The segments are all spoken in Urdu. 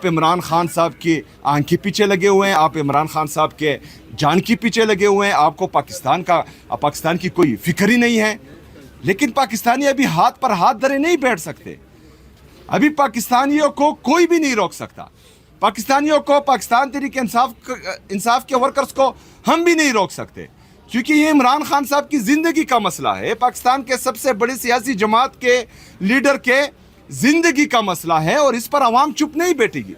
آپ عمران خان صاحب کی آنکھ کے پیچھے لگے ہوئے ہیں, آپ عمران خان صاحب کے جان کے پیچھے لگے ہوئے ہیں, آپ کو پاکستان کی کوئی فکر ہی نہیں ہے. لیکن پاکستانی ابھی ہاتھ پر ہاتھ دھرے نہیں بیٹھ سکتے. ابھی پاکستانیوں کو کوئی بھی نہیں روک سکتا. پاکستانیوں کو, پاکستان تحریک انصاف کے ورکرز کو ہم بھی نہیں روک سکتے, کیونکہ یہ عمران خان صاحب کی زندگی کا مسئلہ ہے. پاکستان کے سب سے بڑی سیاسی جماعت کے لیڈر کے زندگی کا مسئلہ ہے, اور اس پر عوام چپ نہیں بیٹھے گی.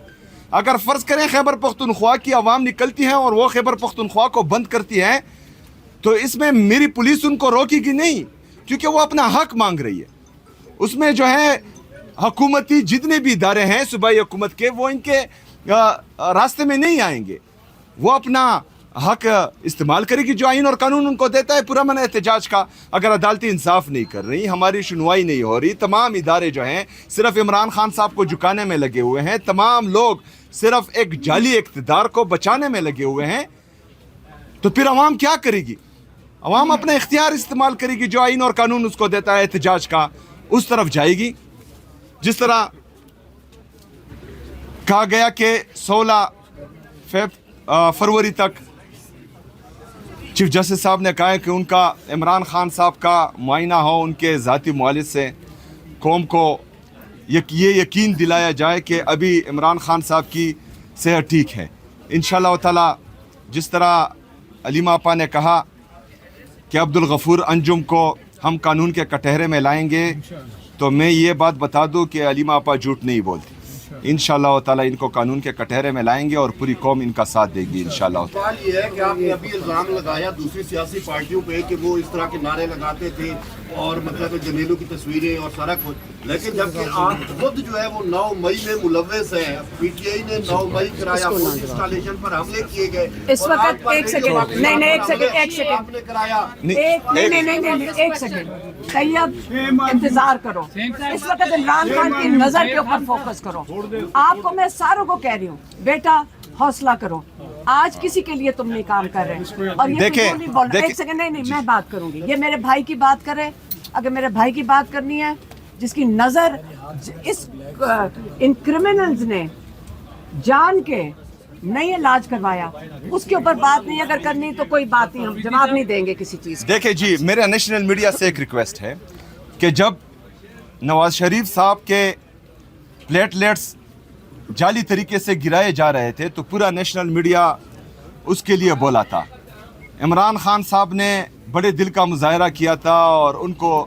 اگر فرض کریں خیبر پختونخوا کی عوام نکلتی ہے اور وہ خیبر پختونخوا کو بند کرتی ہے, تو اس میں میری پولیس ان کو روکے گی نہیں, کیونکہ وہ اپنا حق مانگ رہی ہے. اس میں جو ہے حکومتی جتنے بھی ادارے ہیں صوبائی حکومت کے, وہ ان کے راستے میں نہیں آئیں گے. وہ اپنا حق استعمال کرے گی جو آئین اور قانون ان کو دیتا ہے پرامن احتجاج کا. اگر عدالتی انصاف نہیں کر رہی, ہماری سنوائی نہیں ہو رہی, تمام ادارے جو ہیں صرف عمران خان صاحب کو جھکانے میں لگے ہوئے ہیں, تمام لوگ صرف ایک جعلی اقتدار کو بچانے میں لگے ہوئے ہیں, تو پھر عوام کیا کرے گی؟ عوام اپنا اختیار استعمال کرے گی جو آئین اور قانون اس کو دیتا ہے احتجاج کا, اس طرف جائے گی. جس طرح کہا گیا کہ 16 فروری تک چیف جسٹس صاحب نے کہا ہے کہ ان کا عمران خان صاحب کا معائنہ ہو ان کے ذاتی معالج سے, قوم کو یہ یقین دلایا جائے کہ ابھی عمران خان صاحب کی صحت ٹھیک ہے. انشاءاللہ تعالی جس طرح علیمہ آپا نے کہا کہ عبدالغفور انجم کو ہم قانون کے کٹہرے میں لائیں گے, تو میں یہ بات بتا دوں کہ علیمہ آپا جھوٹ نہیں بولتی. انشاءاللہ تعالی ان کو قانون کے کٹہرے میں لائیں گے اور پوری قوم ان کا ساتھ دے گی انشاءاللہ. سوال یہ ہے کہ آپ نے ابھی الزام لگایا دوسری سیاسی پارٹیوں پہ کہ وہ اس طرح کے نعرے لگاتے تھے اور مطلب جمیلوں کی تصویریں اور سارا کچھ, لیکن جبکہ آپ خود جو ہے وہ 9 مئی میں ملوث ہیں. پی ٹی آئی نے 9 مئی کرایا, انسٹالیشن پر حملے کیے گئے. اس وقت ایک سیکنڈ آپ نے کرایا. نہیں ایک سیکنڈ طیب انتظار کرو. اس وقت عمران خان کی نظر کے اوپر فوکس کرو. آپ کو میں ساروں کو کہہ رہی ہوں بیٹا حوصلہ کرو, آج کسی کے لیے تم نہیں کام کر رہے. اور یہ نہیں بولنا, ایک سیکنڈ, نہیں میں بات کروں گی. یہ میرے بھائی کی بات کرے, اگر میرے بھائی کی بات کرنی ہے جس کی نظر ان کرمنلز نے جان کے نہیں علاج کروایا, اس کے اوپر بات نہیں اگر کرنی تو کوئی بات نہیں, ہم جواب نہیں دیں گے کسی چیز. دیکھیں جی, میرا نیشنل میڈیا سے ایک ریکویسٹ ہے کہ جب نواز شریف صاحب کے پلیٹلیٹس جعلی طریقے سے گرائے جا رہے تھے تو پورا نیشنل میڈیا اس کے لیے بولا تھا. عمران خان صاحب نے بڑے دل کا مظاہرہ کیا تھا اور ان کو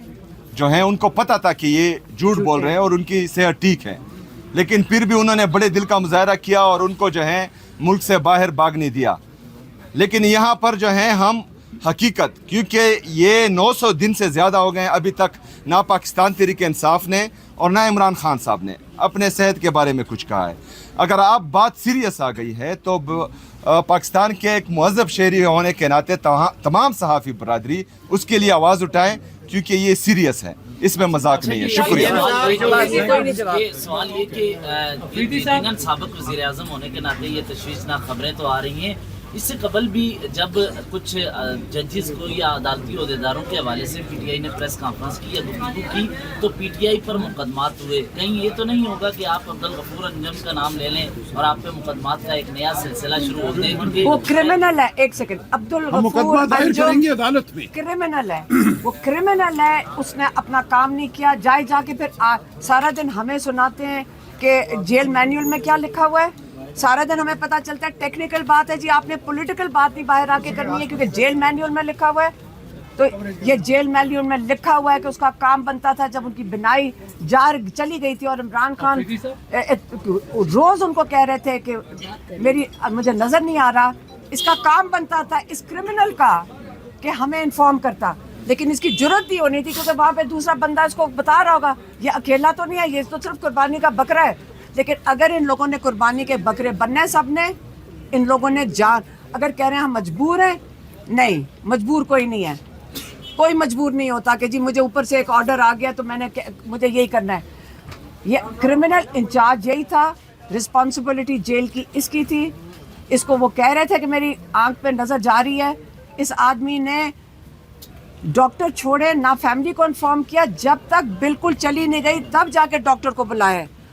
جو ہے ان کو پتہ تھا کہ یہ جھوٹ بول رہے ہیں اور ان کی صحت ٹھیک ہے, لیکن پھر بھی انہوں نے بڑے دل کا مظاہرہ کیا اور ان کو جو ہے ملک سے باہر بھاگنے دیا. لیکن یہاں پر جو ہے ہم حقیقت, کیونکہ یہ 900 دن سے زیادہ ہو گئے ہیں, ابھی تک نہ پاکستان تحریک انصاف نے اور نہ عمران خان صاحب نے اپنے صحت کے بارے میں کچھ کہا ہے. اگر آپ بات سیریس آ گئی ہے تو پاکستان کے ایک مہذب شہری ہونے کے ناطے تمام صحافی برادری اس کے لیے آواز اٹھائیں, کیونکہ یہ سیریس ہے, اس میں مذاق نہیں ہے. شکریہ. سوال یہ کہ سابق وزیر اعظم ہونے کے ناطے یہ تشویشناک خبریں تو آ رہی ہیں. اس سے قبل بھی جب کچھ ججز کو یا عدالتی عہدیداروں کے حوالے سے پی ٹی آئی نے پریس کانفرنس کی یا گفتگو کی تو پی ٹی آئی پر مقدمات ہوئے. کہیں یہ تو نہیں ہوگا کہ آپ عبدالغفور انجم کا نام لے لیں اور آپ پہ مقدمات کا ایک نیا سلسلہ شروع ہو دے؟ وہ کرمنل ہے. ایک سیکنڈ, عبدالغفور انجم کرمنل ہے, وہ کرمنل ہے, اس نے اپنا کام نہیں کیا. جا کے پھر سارا دن ہمیں سناتے ہیں کہ جیل مینیول میں کیا لکھا ہوا ہے. سارا دن ہمیں پتہ چلتا ہے ٹیکنیکل بات ہے جی, آپ نے پولیٹیکل بات نہیں باہر آ کے کرنی ہے کیونکہ جیل مینیول میں لکھا ہوا ہے. تو یہ جیل مینیول میں لکھا ہوا ہے کہ اس کا کام بنتا تھا جب ان کی بنائی چلی گئی تھی اور عمران خان روز ان کو کہہ رہے تھے کہ مجھے نظر نہیں آ رہا. اس کا کام بنتا تھا اس کرمنل کا کہ ہمیں انفارم کرتا, لیکن اس کی جرت بھی ہونی تھی کیونکہ وہاں پہ دوسرا بندہ اس کو بتا رہا ہوگا یہ اکیلا تو نہیں ہے, یہ تو صرف قربانی کا بکرا ہے. لیکن اگر ان لوگوں نے قربانی کے بکرے بننے سب نے, ان لوگوں نے جان, اگر کہہ رہے ہیں ہم مجبور ہیں, نہیں مجبور کوئی نہیں ہے. کوئی مجبور نہیں ہوتا کہ جی مجھے اوپر سے ایک آرڈر آ گیا تو مجھے یہی کرنا ہے. یہ کرمنل انچارج یہی تھا, رسپانسبلٹی جیل کی اس کی تھی. اس کو وہ کہہ رہے تھے کہ میری آنکھ پہ نظر جا رہی ہے. اس آدمی نے ڈاکٹر چھوڑے نہ فیملی کو انفارم کیا, جب تک بالکل چلی نہیں گئی تب جا کے ڈاکٹر کو بلایا.